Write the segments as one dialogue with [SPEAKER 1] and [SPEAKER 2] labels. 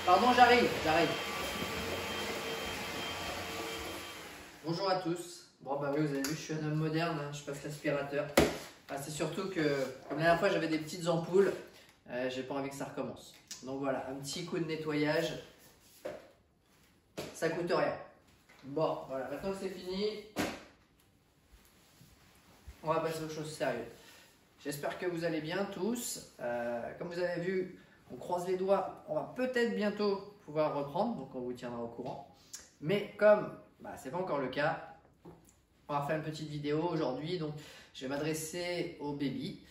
[SPEAKER 1] Pardon, j'arrive. Bonjour à tous. Bon bah oui, vous avez vu, je suis un homme moderne, hein, je passe l'aspirateur. Ah, c'est surtout que, comme la dernière fois j'avais des petites ampoules, j'ai pas envie que ça recommence. Donc voilà, un petit coup de nettoyage, ça coûte rien. Bon, voilà, maintenant que c'est fini, on va passer aux choses sérieuses. J'espère que vous allez bien tous. Comme vous avez vu, on croise les doigts, on va peut-être bientôt pouvoir reprendre, donc on vous tiendra au courant. Mais comme ce n'est pas encore le cas, on va faire une petite vidéo aujourd'hui. Donc je vais m'adresser au baby.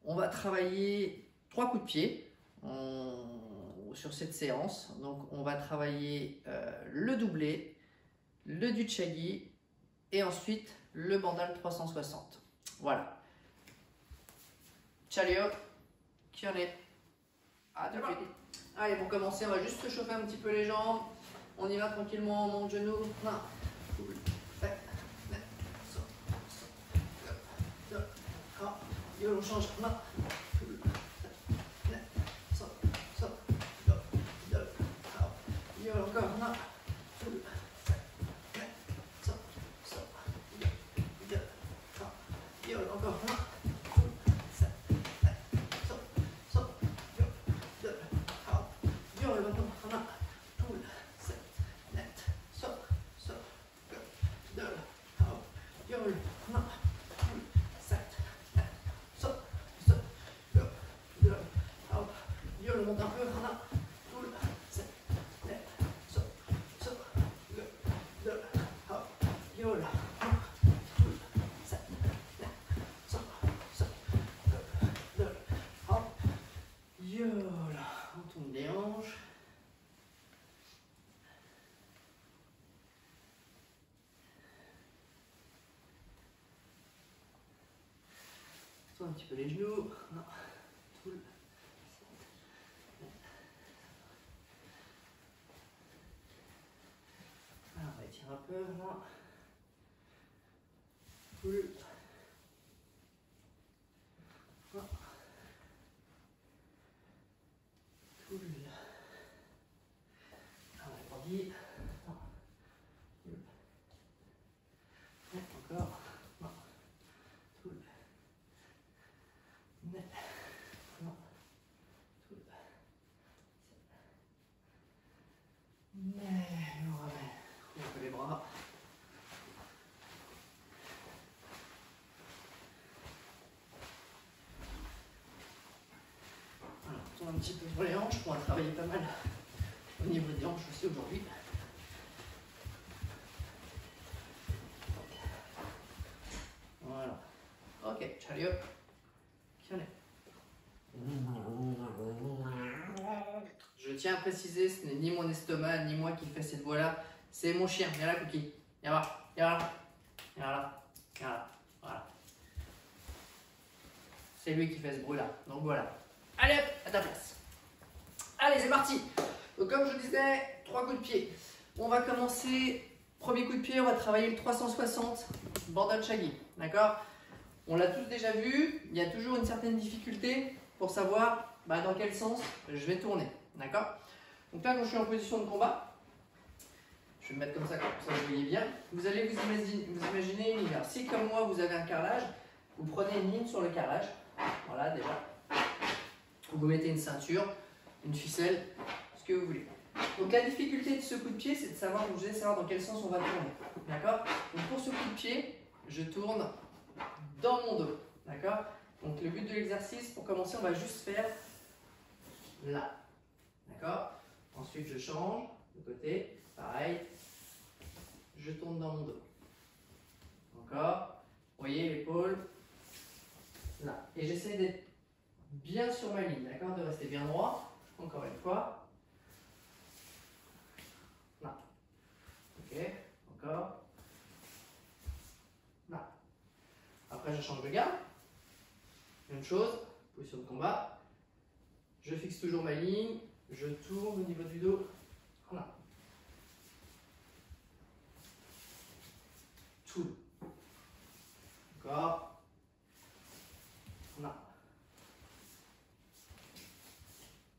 [SPEAKER 1] On va travailler 3 coups de pied sur cette séance. Donc on va travailler le doublé, le Duchagi et ensuite le bandal 360. Voilà. Ciao, qui en est? À tout de suite. Allez, pour commencer, on va juste se chauffer un petit peu les jambes. On y va tranquillement, on monte genou. On change. Encore. On tourne les hanches. Tourne un petit peu les genoux. Alors, on va étirer un peu. Encore. On fait les bras. Alors, on tourne un petit peu pour les hanches. On va travailler pas mal au niveau des hanches aussi aujourd'hui. Voilà. Ok, ciao. Qui en est? Je tiens à préciser, ce n'est ni mon estomac, ni moi qui fais cette voix-là. C'est mon chien. Viens là, Cookie. Viens là. Viens là. Viens là. Viens là. Voilà. C'est lui qui fait ce bruit-là. Donc voilà. Allez hop, à ta place. Allez, c'est parti. Donc comme je disais, 3 coups de pied. On va commencer. Premier coup de pied, on va travailler le 360 bandal Shagi. D'accord? On l'a tous déjà vu. Il y a toujours une certaine difficulté pour savoir dans quel sens je vais tourner. D'accord? Donc là, quand je suis en position de combat, je vais me mettre comme ça vous voyez bien. Vous allez vous imaginer une ligne. Si comme moi, vous avez un carrelage, vous prenez une ligne sur le carrelage. Voilà, déjà. Vous mettez une ceinture, une ficelle, ce que vous voulez. Donc la difficulté de ce coup de pied, c'est de savoir, vous allez savoir dans quel sens on va tourner. D'accord? Donc pour ce coup de pied, je tourne dans mon dos. D'accord? Donc le but de l'exercice, pour commencer, on va juste faire là. D'accord? Ensuite, je change de côté. Pareil. Je tourne dans mon dos. Encore. Vous voyez l'épaule. Là. Et j'essaie d'être bien sur ma ligne. D'accord? De rester bien droit. Encore une fois. Là. Ok. Encore. Là. Après, je change de garde. Même chose. Position de combat. Je fixe toujours ma ligne. Je tourne au niveau du dos. Voilà. Tout. Encore. Voilà.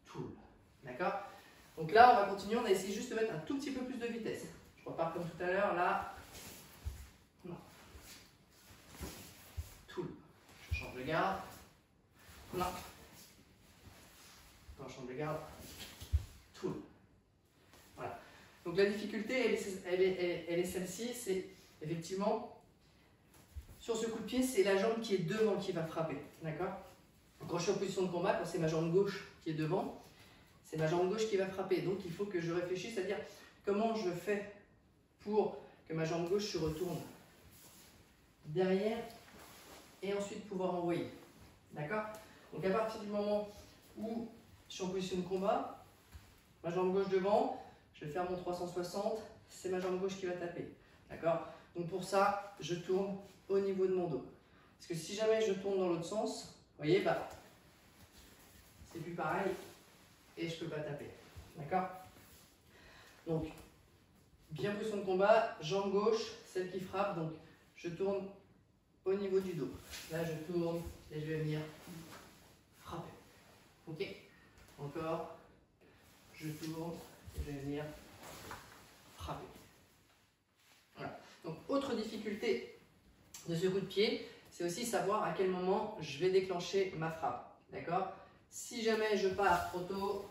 [SPEAKER 1] Tout. D'accord? Donc Donc là, on va continuer, on va essayer juste de mettre un tout petit peu plus de vitesse. Je repars comme tout à l'heure, là. Non. Toul. Je change de garde. Non. Je change de garde. Toul. Voilà. Donc la difficulté, elle est celle-ci, c'est effectivement, sur ce coup de pied, c'est la jambe qui est devant qui va frapper. D'accord? Quand je suis en position de combat, quand c'est ma jambe gauche qui est devant, c'est ma jambe gauche qui va frapper. Donc il faut que je réfléchisse, c'est-à-dire comment je fais pour que ma jambe gauche se retourne derrière et ensuite pouvoir envoyer. D'accord? Donc à partir du moment où je suis en position de combat, ma jambe gauche devant, je vais faire mon 360, c'est ma jambe gauche qui va taper. D'accord? Donc pour ça, je tourne au niveau de mon dos. Parce que si jamais je tourne dans l'autre sens, vous voyez, bah, c'est plus pareil et je ne peux pas taper. D'accord? Donc, bien position de combat, jambe gauche, celle qui frappe, donc je tourne au niveau du dos. Là, je tourne et je vais venir frapper. Ok? Encore, je tourne et je vais venir frapper. Voilà. Donc, autre difficulté de ce coup de pied, c'est aussi savoir à quel moment je vais déclencher ma frappe. D'accord? Si jamais je pars trop tôt,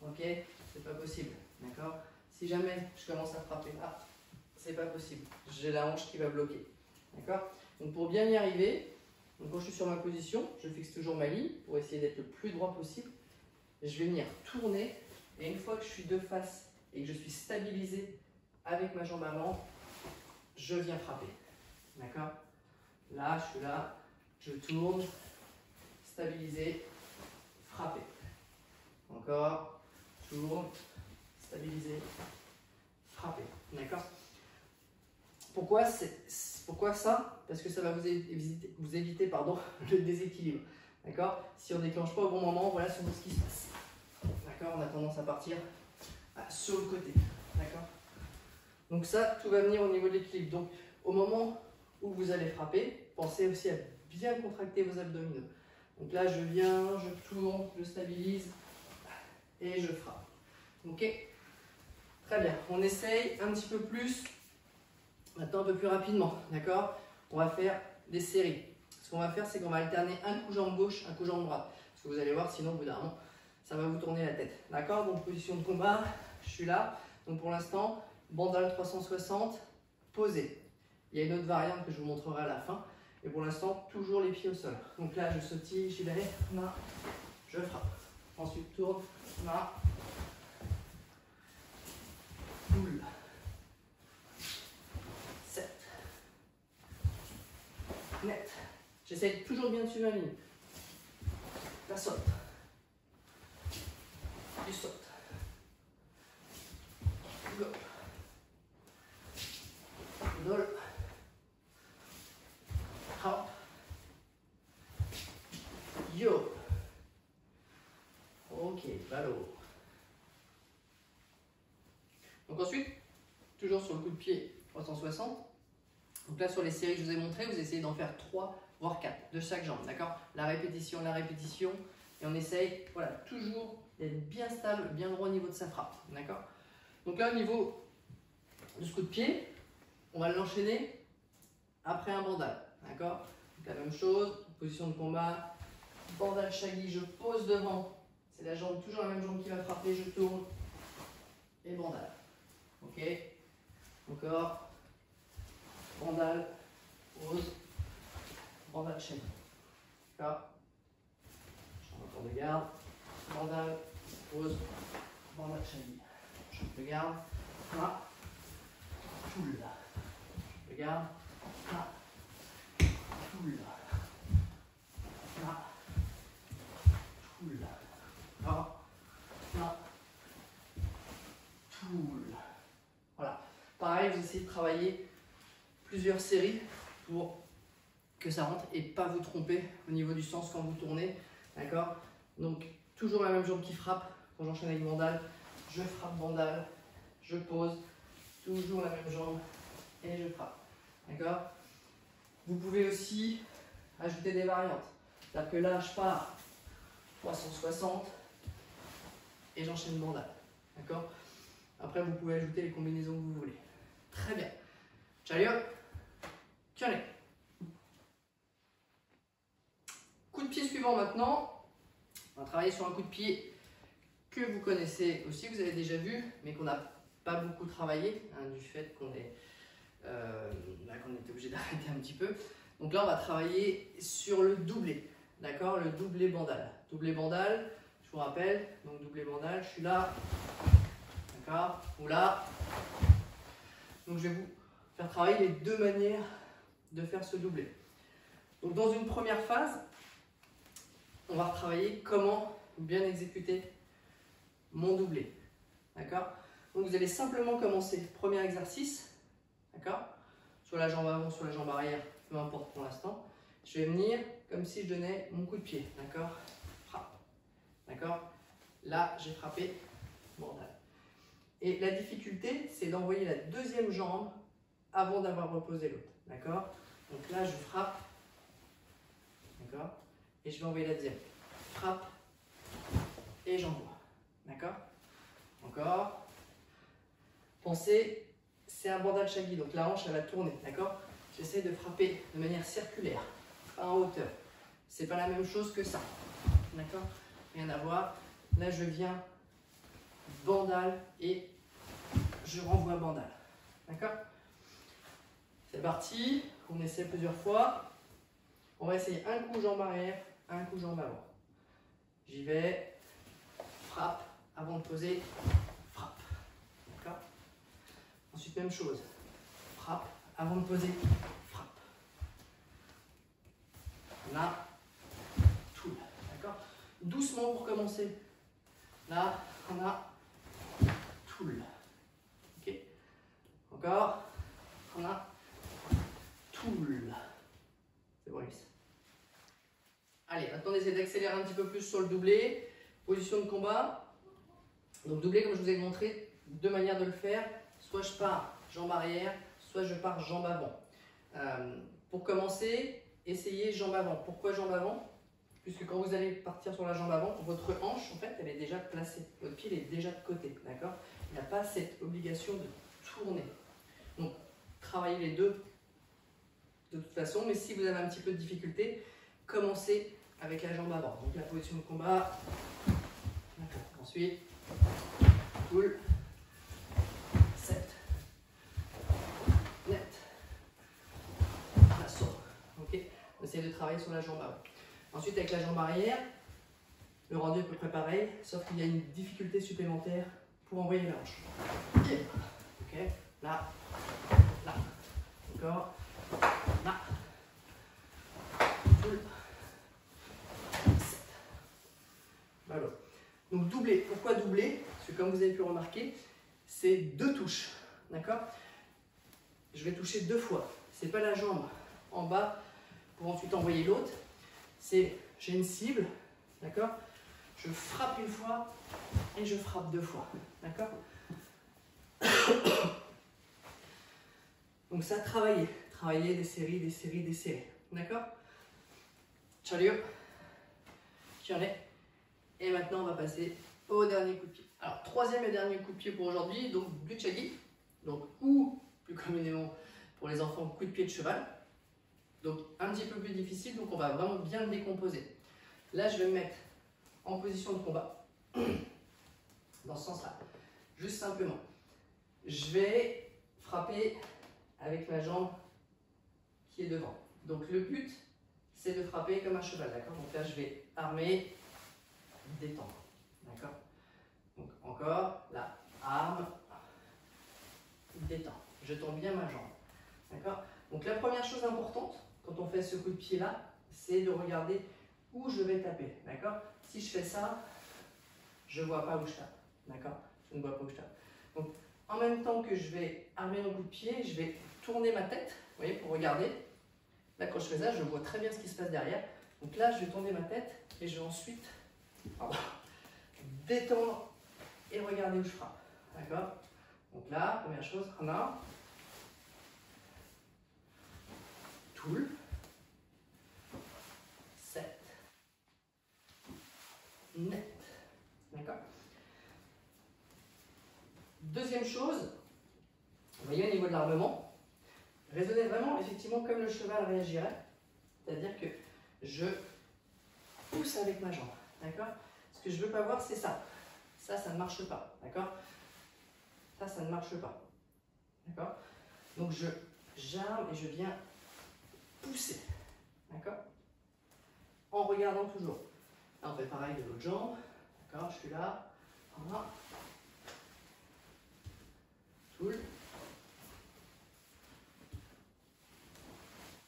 [SPEAKER 1] ok, c'est pas possible. D'accord? Si jamais je commence à frapper là, c'est pas possible. J'ai la hanche qui va bloquer. D'accord? Donc pour bien y arriver, donc quand je suis sur ma position, je fixe toujours ma ligne pour essayer d'être le plus droit possible. Je vais venir tourner et une fois que je suis de face et que je suis stabilisé avec ma jambe avant, je viens frapper. D'accord? Là, je suis là, je tourne, stabilisé, frapper. Encore, tourne, stabilisé, frapper. D'accord? Pourquoi ça? Parce que ça va vous éviter le déséquilibre. D'accord? Si on ne déclenche pas au bon moment, voilà ce qui se passe. D'accord? On a tendance à partir sur le côté. D'accord? Donc ça, tout va venir au niveau de l'équilibre. Donc au moment où vous allez frapper, pensez aussi à bien contracter vos abdominaux. Donc là, je viens, je tourne, je stabilise et je frappe. Ok? Très bien. On essaye un petit peu plus, maintenant un peu plus rapidement. D'accord? On va faire des séries. Ce qu'on va faire, c'est qu'on va alterner un coup jambe gauche, un coup jambe droite. Parce que vous allez voir, sinon au bout d'un moment, ça va vous tourner la tête. D'accord? Donc position de combat, je suis là. Donc pour l'instant, bandale 360, posé. Il y a une autre variante que je vous montrerai à la fin. Et pour l'instant, toujours les pieds au sol. Donc là, je sautille, j'y vais, là, je frappe. Ensuite, tourne, là, boule. 7. Net. J'essaie toujours bien de suivre la ligne. La saute. Du saute. Go. Dol. Hop. Yo. Ok, ballot. Donc ensuite, toujours sur le coup de pied 360. Donc là, sur les séries que je vous ai montrées, vous essayez d'en faire 3 voire 4 de chaque jambe, d'accord? La répétition, et on essaye, voilà, toujours d'être bien stable, bien droit au niveau de sa frappe, d'accord? Donc là, au niveau de ce coup de pied, on va l'enchaîner après un bandal, d'accord? Donc la même chose, position de combat, bandal shaggy, je pose devant, c'est la jambe, toujours la même jambe qui va frapper, je tourne et bandal, ok? Encore, bandal, pose, bandal shaggy, d'accord? Change encore de garde, bandal, pose, bandal shaggy, change de garde, là, toul, je garde, là, toul, là, toul, là, là, toul. Voilà. Pareil, vous essayez de travailler plusieurs séries pour que ça rentre et pas vous tromper au niveau du sens quand vous tournez. D'accord? Donc, toujours la même jambe qui frappe. Quand j'enchaîne avec bandal, je frappe bandal, je pose, toujours la même jambe et je frappe. D'accord? Vous pouvez aussi ajouter des variantes. C'est-à-dire que là, je pars 360 et j'enchaîne bandal. D'accord? Après, vous pouvez ajouter les combinaisons que vous voulez. Très bien. Ciao, tiens les. Coup de pied suivant maintenant. On va travailler sur un coup de pied que vous connaissez aussi, vous avez déjà vu, mais qu'on n'a pas beaucoup travaillé, hein, du fait qu'on était obligé d'arrêter un petit peu. Donc là, on va travailler sur le doublé, d'accord? Le doublé bandal. Doublé bandal, je vous rappelle, donc doublé bandal, je suis là, d'accord? Ou là. Donc je vais vous faire travailler les deux manières de faire ce doublé. Donc dans une première phase, on va retravailler comment bien exécuter mon doublé, d'accord? Donc vous allez simplement commencer, premier exercice, d'accord? Sur la jambe avant, sur la jambe arrière, peu importe pour l'instant. Je vais venir comme si je donnais mon coup de pied, d'accord? Frappe, d'accord? Là, j'ai frappé, bandal. Et la difficulté, c'est d'envoyer la deuxième jambe avant d'avoir reposé l'autre, d'accord? Donc là, je frappe, d'accord? Et je vais envoyer la deuxième. Frappe et j'envoie, d'accord? Encore. Pensez, c'est un bandal shaggy, donc la hanche, elle va tourner, d'accord? J'essaie de frapper de manière circulaire, pas en hauteur. C'est pas la même chose que ça, d'accord? Rien à voir. Là, je viens bandal et je renvoie bandal, d'accord? C'est parti, on essaie plusieurs fois. On va essayer un coup jambe arrière, un coup jambe avant. J'y vais, frappe, avant de poser, frappe, d'accord? Ensuite, même chose, frappe, avant de poser, frappe. Là, tout, d'accord? Doucement pour commencer. Là, on a tout. Ok? Encore, on a tout. C'est bon, Alice. Allez, maintenant on essaie d'accélérer un petit peu plus sur le doublé. Position de combat. Donc doublé, comme je vous ai montré, deux manières de le faire. Soit je pars jambe arrière, soit je pars jambe avant. Pour commencer, essayez jambe avant. Pourquoi jambe avant? Puisque quand vous allez partir sur la jambe avant, votre hanche, en fait, elle est déjà placée. Votre pied est déjà de côté, d'accord? Il n'y a pas cette obligation de tourner. Donc, travaillez les deux de toute façon, mais si vous avez un petit peu de difficulté, commencez avec la jambe avant. Donc la position de combat. Ensuite, pull, 7, net, lasso. Ok, on essaie de travailler sur la jambe avant. Ensuite, avec la jambe arrière, le rendu est à peu près pareil, sauf qu'il y a une difficulté supplémentaire pour envoyer la hanche. Ok, là, là, encore, là, pull. Voilà. Donc doubler, pourquoi doubler? Parce que comme vous avez pu remarquer, c'est deux touches, d'accord? Je vais toucher deux fois. C'est pas la jambe en bas pour ensuite envoyer l'autre. C'est, j'ai une cible, d'accord? Je frappe une fois et je frappe deux fois, d'accord? Donc ça, travailler des séries, des séries, des séries, d'accord? Ciao, tiens les. Et maintenant, on va passer au dernier coup de pied. Alors, troisième et dernier coup de pied pour aujourd'hui, donc du shaggy, donc ou plus communément pour les enfants, coup de pied de cheval. Donc un petit peu plus difficile, donc on va vraiment bien le décomposer. Là, je vais me mettre en position de combat, dans ce sens-là. Juste simplement, je vais frapper avec ma jambe qui est devant. Donc le but, c'est de frapper comme un cheval, d'accord? Donc là, je vais armer, détendre, d'accord? Donc encore, là, arme, détendre. Je tends bien ma jambe, d'accord? Donc la première chose importante, quand on fait ce coup de pied là, c'est de regarder où je vais taper, d'accord? Si je fais ça, je ne vois pas où je tape, d'accord? Je ne vois pas où je tape. Donc en même temps que je vais armer mon coup de pied, je vais tourner ma tête, vous voyez, pour regarder. Là, quand je fais ça, je vois très bien ce qui se passe derrière. Donc là, je vais tourner ma tête et je vais ensuite détendre et regarder où je frappe. D'accord? Donc là, première chose, Hana, Toul, 7, net. D'accord? chose, vous voyez au niveau de l'armement, raisonnez vraiment effectivement comme le cheval réagirait, c'est-à-dire que je pousse avec ma jambe, d'accord? Ce que je ne veux pas voir, c'est ça. Ça ne marche pas, d'accord? Ça ne marche pas, d'accord? Donc j'arme et je viens pousser, d'accord? En regardant toujours. Là, on fait pareil de l'autre jambe, d'accord? Je suis là, voilà. Toul.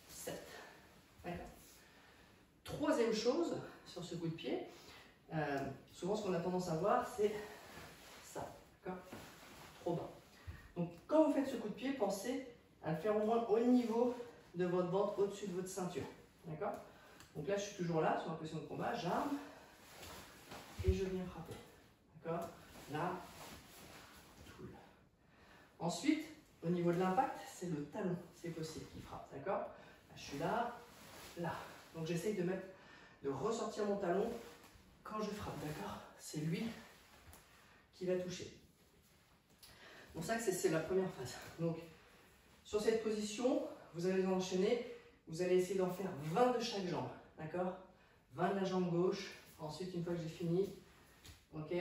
[SPEAKER 1] 7. D'accord? Troisième chose sur ce coup de pied, souvent ce qu'on a tendance à voir, c'est ça, d'accord? Trop bas. Donc quand vous faites ce coup de pied, pensez à le faire au moins au niveau de votre ventre, au-dessus de votre ceinture, d'accord? Donc là, je suis toujours là, sur ma position de combat, j'arme et je viens frapper, d'accord? Là, tout là. Ensuite, au niveau de l'impact, c'est le talon, c'est possible qui frappe, d'accord? Là, je suis là, là. Donc j'essaye de ressortir mon talon quand je frappe, d'accord? C'est lui qui va toucher. Donc ça, c'est la première phase. Donc, sur cette position, vous allez enchaîner, vous allez essayer d'en faire 20 de chaque jambe, d'accord? 20 de la jambe gauche, ensuite, une fois que j'ai fini, ok,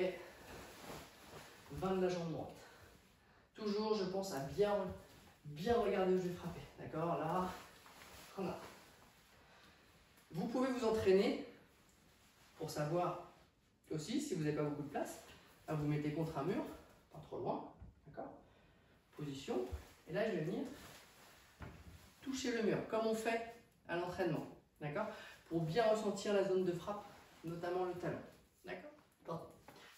[SPEAKER 1] 20 de la jambe droite. Toujours, je pense à bien regarder où je vais frapper, d'accord? Là, voilà. Vous pouvez vous entraîner pour savoir aussi, si vous n'avez pas beaucoup de place, là, vous mettez contre un mur, pas trop loin, d'accord? Position, et là, je vais venir toucher le mur, comme on fait à l'entraînement, d'accord? Pour bien ressentir la zone de frappe, notamment le talon, d'accord?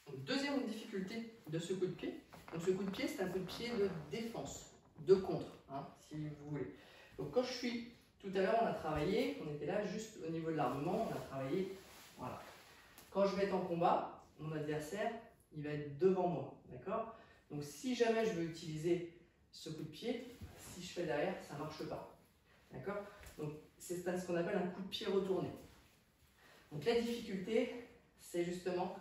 [SPEAKER 1] Donc, deuxième difficulté de ce coup de pied. Donc, ce coup de pied, c'est un coup de pied de défense, de contre, hein, si vous voulez. Donc, quand je suis, tout à l'heure, on a travaillé, on était là juste au niveau de l'armement, on a travaillé, voilà. Quand je vais être en combat, mon adversaire, il va être devant moi, d'accord? Donc, si jamais je veux utiliser ce coup de pied, si je fais derrière, ça ne marche pas. D'accord? Donc, c'est ce qu'on appelle un coup de pied retourné. Donc, la difficulté, c'est justement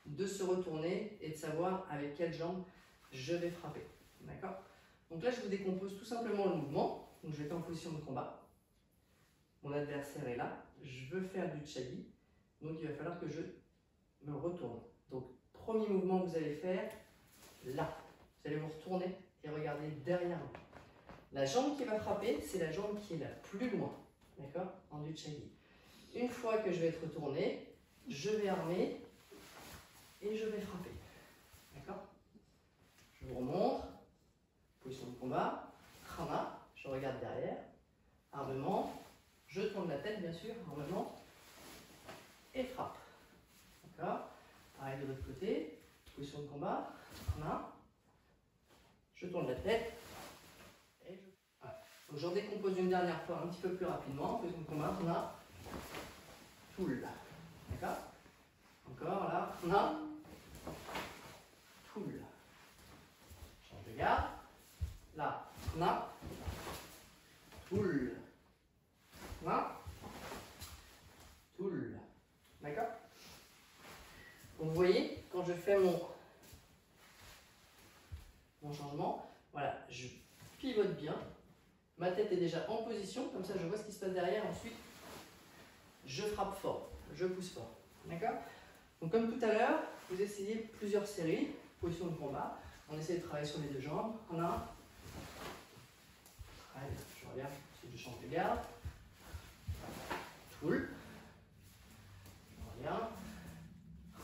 [SPEAKER 1] de se retourner et de savoir avec quelle jambe je vais frapper. D'accord? Donc là, je vous décompose tout simplement le mouvement. Donc, je vais être en position de combat. Mon adversaire est là. Je veux faire du chagi. Donc, il va falloir que je me retourne. Donc, premier mouvement que vous allez faire, là. Vous allez vous retourner et regarder derrière vous. La jambe qui va frapper, c'est la jambe qui est la plus loin, d'accord? En du chagi. Une fois que je vais être retourné, je vais armer et je vais frapper, d'accord? Je vous remontre, position de combat, krana, je regarde derrière, armement, je tourne la tête bien sûr, armement, et frappe, d'accord? Pareil de l'autre côté, position de combat, krana, je tourne la tête, et je... Voilà. Donc j'en décompose une dernière fois un petit peu plus rapidement, position de combat, krana, toul, d'accord? Encore là, krana, toul. Change de garde. Là, krana, toul. Krana, toul. D'accord? Donc vous voyez, quand je fais mon changement, voilà, je pivote bien. Ma tête est déjà en position, comme ça je vois ce qui se passe derrière. Ensuite, je frappe fort, je pousse fort. D'accord? Donc comme tout à l'heure, vous essayez plusieurs séries, position de combat. On essaie de travailler sur les deux jambes. On a. Allez, je reviens, ensuite je change de garde. Toul. Je reviens.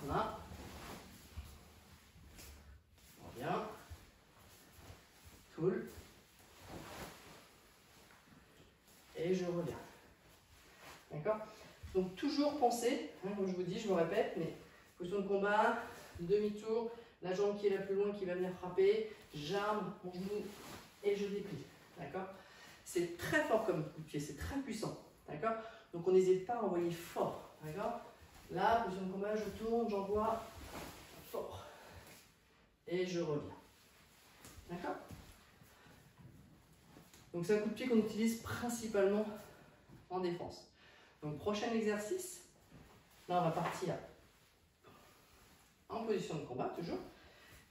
[SPEAKER 1] On a. Je reviens. Toul. Et je reviens. D'accord? Donc toujours penser, hein, comme je vous dis, je me répète, mais position de combat, demi-tour, la jambe qui est la plus loin qui va venir frapper, j'arme mon genou et je déplie. D'accord? C'est très fort comme coup de pied, c'est très puissant. D'accord? Donc on n'hésite pas à envoyer fort. D'accord? Là, position de combat, je tourne, j'envoie fort. Et je reviens. D'accord? Donc c'est un coup de pied qu'on utilise principalement en défense. Donc prochain exercice, là on va partir en position de combat toujours.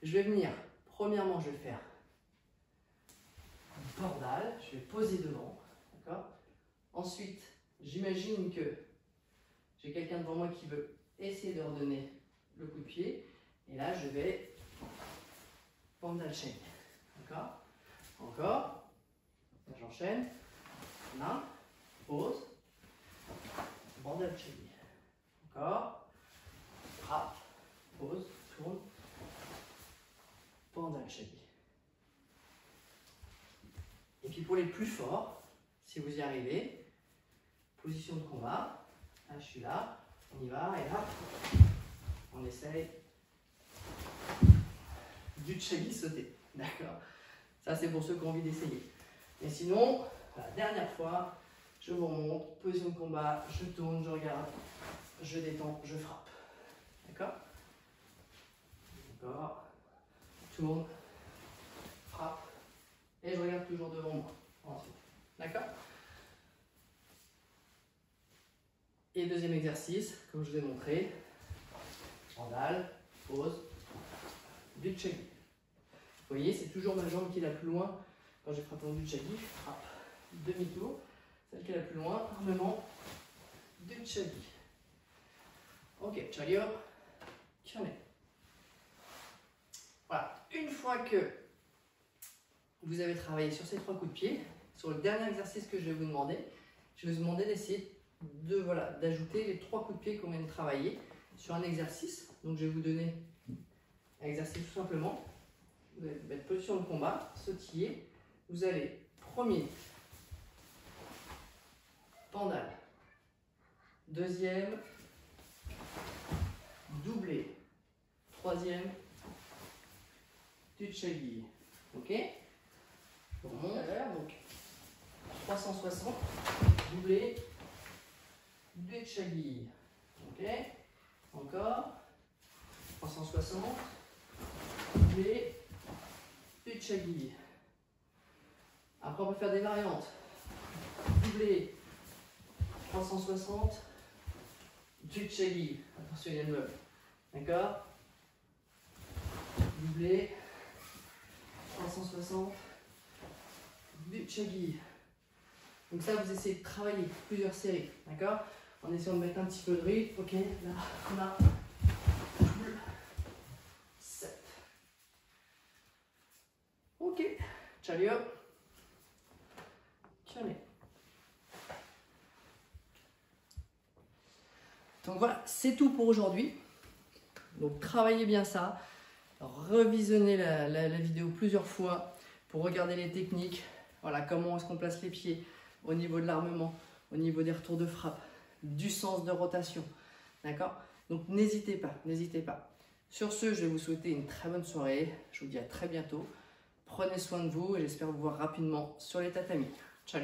[SPEAKER 1] Je vais venir premièrement, je vais faire un bordal, je vais poser devant, d'accord? Ensuite, j'imagine que j'ai quelqu'un devant moi qui veut essayer de redonner le coup de pied. Et là, je vais bandal chain, d'accord? Encore, j'enchaîne, main, pose, bandal chain, encore, frappe, pose, tourne, bandal chain. Et puis pour les plus forts, si vous y arrivez, position de combat, là je suis là, on y va, et là, on essaye du chagi sauté, d'accord? Ça c'est pour ceux qui ont envie d'essayer. Mais sinon, la dernière fois, je vous remonte, position de combat, je tourne, je regarde, je détends, je frappe, d'accord? Encore, tourne, frappe, et je regarde toujours devant moi, ensuite, d'accord? Et deuxième exercice, comme je vous ai montré, bandal, pose, du chagi. Vous voyez, c'est toujours ma jambe qui est la plus loin. Quand je frappe du chagi, je frappe demi-tour. Celle qui est la plus loin, armement du chagi. Ok, chagi, kyone. Voilà, une fois que vous avez travaillé sur ces 3 coups de pied, sur le dernier exercice que je vais vous demander, je vais vous demander d'essayer d'ajouter les 3 coups de pied qu'on vient de travailler sur un exercice. Donc je vais vous donner un exercice tout simplement. Vous allez mettre position de combat, sautiller. Vous allez premier, bandal. Deuxième, doublé. Troisième, du chagi. Ok? On remonte donc 360, doublé, du chagi. Ok? Encore 360, doublé, du chagi. Après, on peut faire des variantes. Doublé, 360, du chagi. Attention, il y a le meuble. D'accord? Doublé, 360, du chagi. Donc ça, vous essayez de travailler plusieurs séries. D'accord? En essayant de mettre un petit peu de rythme. Ok, là, on a 7. Ok, ciao. Donc voilà, c'est tout pour aujourd'hui. Donc travaillez bien ça, revisionnez la vidéo plusieurs fois pour regarder les techniques. Voilà, comment est-ce qu'on place les pieds au niveau de l'armement, au niveau des retours de frappe, du sens de rotation. D'accord? Donc n'hésitez pas, n'hésitez pas. Sur ce, je vais vous souhaiter une très bonne soirée. Je vous dis à très bientôt. Prenez soin de vous et j'espère vous voir rapidement sur les tatamis. Ciao.